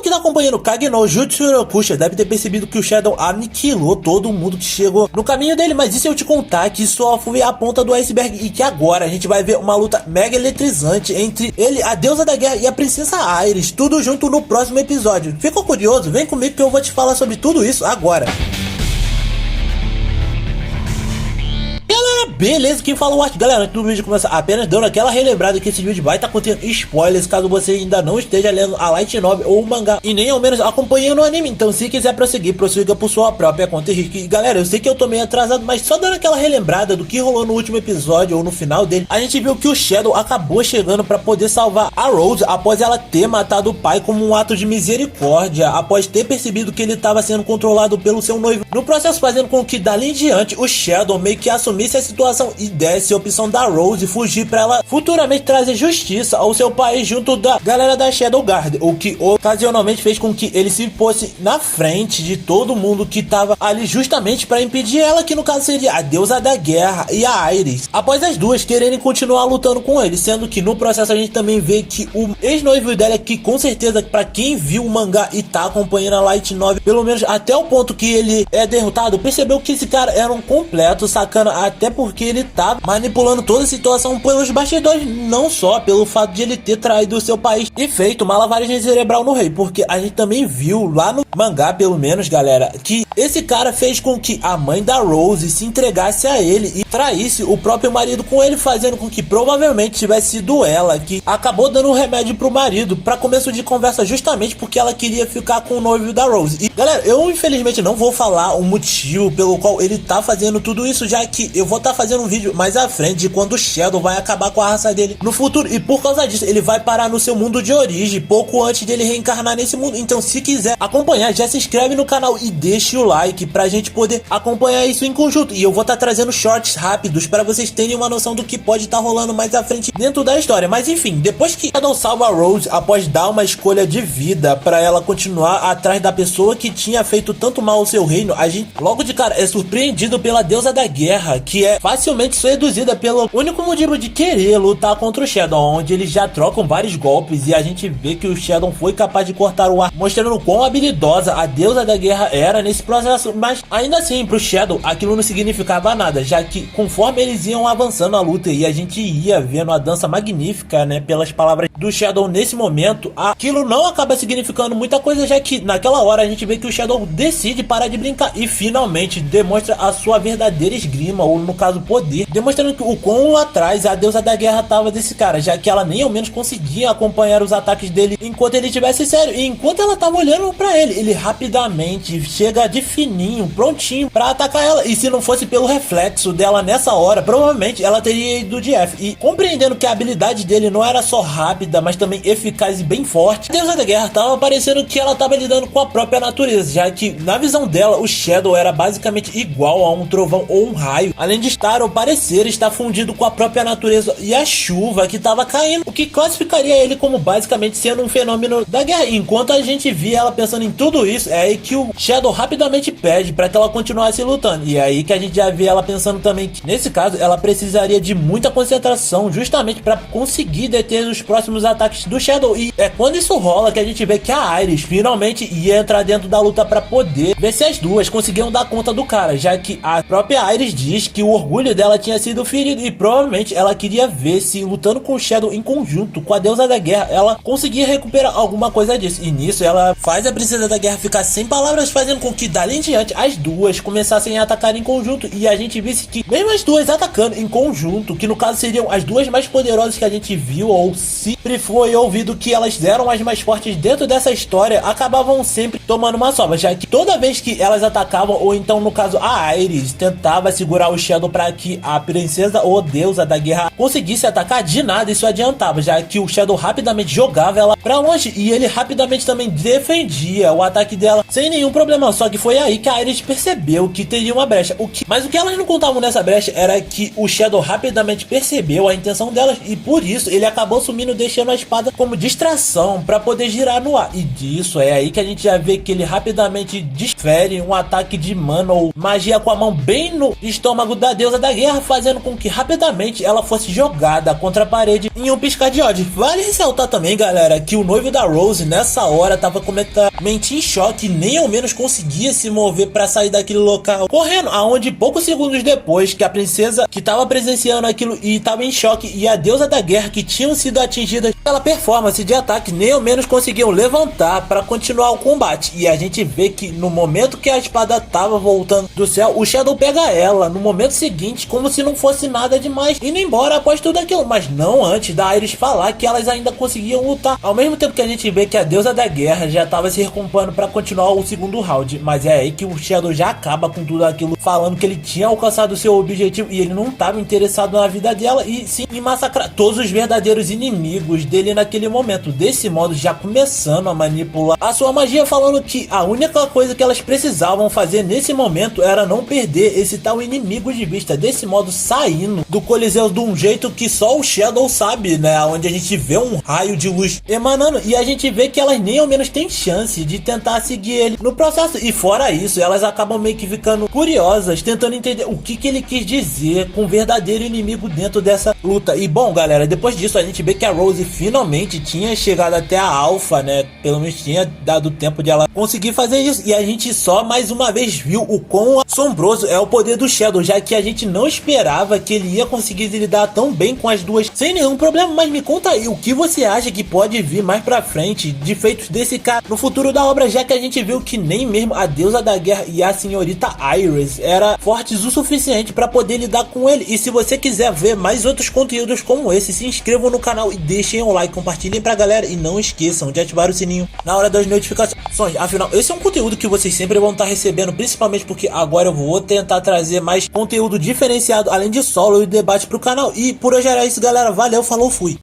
que tá acompanhando o Kage no Jutsu Rokusha deve ter percebido que o Shadow aniquilou todo mundo que chegou no caminho dele, mas e se eu te contar que só foi a ponta do iceberg e que agora a gente vai ver uma luta mega eletrizante entre ele, a deusa da guerra, e a princesa Aerith, tudo junto no próximo episódio. Ficou curioso? Vem comigo que eu vou te falar sobre tudo isso agora. Beleza, quem fala o Art, galera, antes do vídeo começar, apenas dando aquela relembrada que esse vídeo vai estar contendo spoilers, caso você ainda não esteja lendo a light novel ou o mangá, e nem ao menos acompanhando o anime. Então se quiser prosseguir, prossiga por sua própria conta e risco. E galera, eu sei que eu tô meio atrasado, mas só dando aquela relembrada do que rolou no último episódio ou no final dele, a gente viu que o Shadow acabou chegando pra poder salvar a Rose após ela ter matado o pai como um ato de misericórdia, após ter percebido que ele estava sendo controlado pelo seu noivo, no processo fazendo com que dali em diante o Shadow meio que assumisse a situação e desse a opção da Rose fugir pra ela futuramente trazer justiça ao seu país junto da galera da Shadow Guard, o que ocasionalmente fez com que ele se fosse na frente de todo mundo que tava ali justamente pra impedir ela, que no caso seria a deusa da guerra e a Aerith, após as duas quererem continuar lutando com ele, sendo que no processo a gente também vê que o ex-noivo dela, que com certeza pra quem viu o mangá e tá acompanhando a light novel, pelo menos até o ponto que ele é derrotado, percebeu que esse cara era um completo sacana, até porque ele tá manipulando toda a situação pelos bastidores, não só pelo fato de ele ter traído o seu país e feito uma lavagem cerebral no rei, porque a gente também viu lá no mangá, pelo menos, galera, que esse cara fez com que a mãe da Rose se entregasse a ele e traísse o próprio marido com ele, fazendo com que provavelmente tivesse sido ela que acabou dando um remédio pro marido para começo de conversa, justamente porque ela queria ficar com o noivo da Rose. E galera, eu infelizmente não vou falar o motivo pelo qual ele tá fazendo tudo isso, já que eu vou estar fazendo um vídeo mais à frente de quando o Shadow vai acabar com a raça dele no futuro, e por causa disso ele vai parar no seu mundo de origem pouco antes dele reencarnar nesse mundo. Então se quiser acompanhar, já se inscreve no canal e deixa o like pra gente poder acompanhar isso em conjunto, e eu vou estar trazendo shorts rápidos para vocês terem uma noção do que pode estar rolando mais à frente dentro da história. Mas enfim, depois que Shadow salva a Rose após dar uma escolha de vida para ela continuar atrás da pessoa que tinha feito tanto mal ao seu reino, a gente logo de cara é surpreendido pela deusa da guerra, que é facilmente seduzida pelo único motivo de querer lutar contra o Shadow, onde eles já trocam vários golpes e a gente vê que o Shadow foi capaz de cortar o ar, mostrando quão habilidosa a deusa da guerra era nesse processo. Mas ainda assim, pro Shadow aquilo não significava nada, já que conforme eles iam avançando a luta e a gente ia vendo a dança magnífica, né, pelas palavras do Shadow nesse momento, aquilo não acaba significando muita coisa, já que naquela hora a gente vê que o Shadow decide parar de brincar e finalmente demonstra a sua verdadeira esgrima, ou no caso poder, demonstrando que o quão atrás a deusa da guerra tava desse cara, já que ela nem ao menos conseguia acompanhar os ataques dele enquanto ele tivesse sério, e enquanto ela tava olhando pra ele rapidamente chega de fininho, prontinho pra atacar ela, e se não fosse pelo reflexo dela nessa hora, provavelmente ela teria ido de F. E compreendendo que a habilidade dele não era só rápida, mas também eficaz e bem forte, a deusa da guerra tava parecendo que ela tava lidando com a própria natureza, já que na visão dela o Shadow era basicamente igual a um trovão ou um raio, além de estar ou parecer estar fundido com a própria natureza e a chuva que tava caindo, o que classificaria ele como basicamente sendo um fenômeno da guerra. E enquanto a gente via ela pensando em tudo isso, é aí que o Shadow rapidamente pede para que ela continuasse lutando, e é aí que a gente já vê ela pensando também que nesse caso ela precisaria de muita concentração justamente para conseguir deter os próximos ataques do Shadow. E é quando isso rola que a gente vê que a Aerith finalmente ia entrar dentro da luta para poder ver se as duas conseguiam dar conta do cara, já que a própria Aerith diz que o orgulho dela tinha sido ferido e provavelmente ela queria ver se lutando com o Shadow em conjunto com a deusa da guerra ela conseguia recuperar alguma coisa disso. E nisso ela faz a princesa da guerra ficar sem palavras, fazendo com que dali em diante as duas começassem a atacar em conjunto, e a gente visse que mesmo as duas atacando em conjunto, que no caso seriam as duas mais poderosas que a gente viu, ou sempre foi ouvido que elas eram as mais fortes dentro dessa história, acabavam sempre tomando uma sova, já que toda vez que elas atacavam, ou então no caso a Aerith tentava segurar o Shadow para que a princesa ou deusa da guerra conseguisse atacar, de nada isso adiantava, já que o Shadow rapidamente jogava ela pra longe e ele rapidamente também defendia o ataque dela sem nenhum problema. Só que foi foi aí que a Iris percebeu que teria uma brecha. Mas o que elas não contavam nessa brecha era que o Shadow rapidamente percebeu a intenção delas e por isso ele acabou sumindo, deixando a espada como distração para poder girar no ar. E disso é aí que a gente já vê que ele rapidamente desfere um ataque de mana ou magia com a mão bem no estômago da deusa da guerra, fazendo com que rapidamente ela fosse jogada contra a parede em um piscar de olhos. Vale ressaltar também, galera, que o noivo da Rose nessa hora tava completamente em choque, nem ao menos conseguia se mover para sair daquele local, correndo, aonde poucos segundos depois que a princesa que tava presenciando aquilo e tava em choque e a deusa da guerra que tinham sido atingidas pela performance de ataque nem ao menos conseguiam levantar para continuar o combate. E a gente vê que no momento que a espada tava voltando do céu, o Shadow pega ela no momento seguinte como se não fosse nada demais, indo embora após tudo aquilo, mas não antes da Iris falar que elas ainda conseguiam lutar. Ao mesmo tempo que a gente vê que a deusa da guerra já tava se recompondo para continuar o segundo round, mas é aí que o Shadow já acaba com tudo aquilo, falando que ele tinha alcançado o seu objetivo e ele não tava interessado na vida dela e sim em massacrar todos os verdadeiros inimigos dele naquele momento. Desse modo, já começando a manipular a sua magia, falando que a única coisa que elas precisavam fazer nesse momento era não perder esse tal inimigo de vista. Desse modo, saindo do Coliseu de um jeito que só o Shadow sabe, né? Onde a gente vê um raio de luz emanando e a gente vê que elas nem ao menos têm chance de tentar seguir ele no processo. E fora isso, elas acabam meio que ficando curiosas, tentando entender o que ele quis dizer com o verdadeiro inimigo dentro dessa luta. E bom, galera, depois disso a gente vê que a Rose finalmente tinha chegado até a Alpha, né? Pelo menos tinha dado tempo de ela conseguir fazer isso. E a gente só mais uma vez viu o quão assombroso é o poder do Shadow, já que a gente não esperava que ele ia conseguir lidar tão bem com as duas sem nenhum problema. Mas me conta aí, o que você acha que pode vir mais pra frente de feitos desse cara no futuro da obra, já que a gente viu que nem mesmo a deusa da guerra e a senhorita Iris era fortes o suficiente para poder lidar com ele. E se você quiser ver mais outros conteúdos como esse, se inscrevam no canal e deixem um like, compartilhem pra galera e não esqueçam de ativar o sininho na hora das notificações. Afinal, esse é um conteúdo que vocês sempre vão estar recebendo, principalmente porque agora eu vou tentar trazer mais conteúdo diferenciado, além de solo e debate pro canal. E por hoje era isso, galera. Valeu, falou, fui!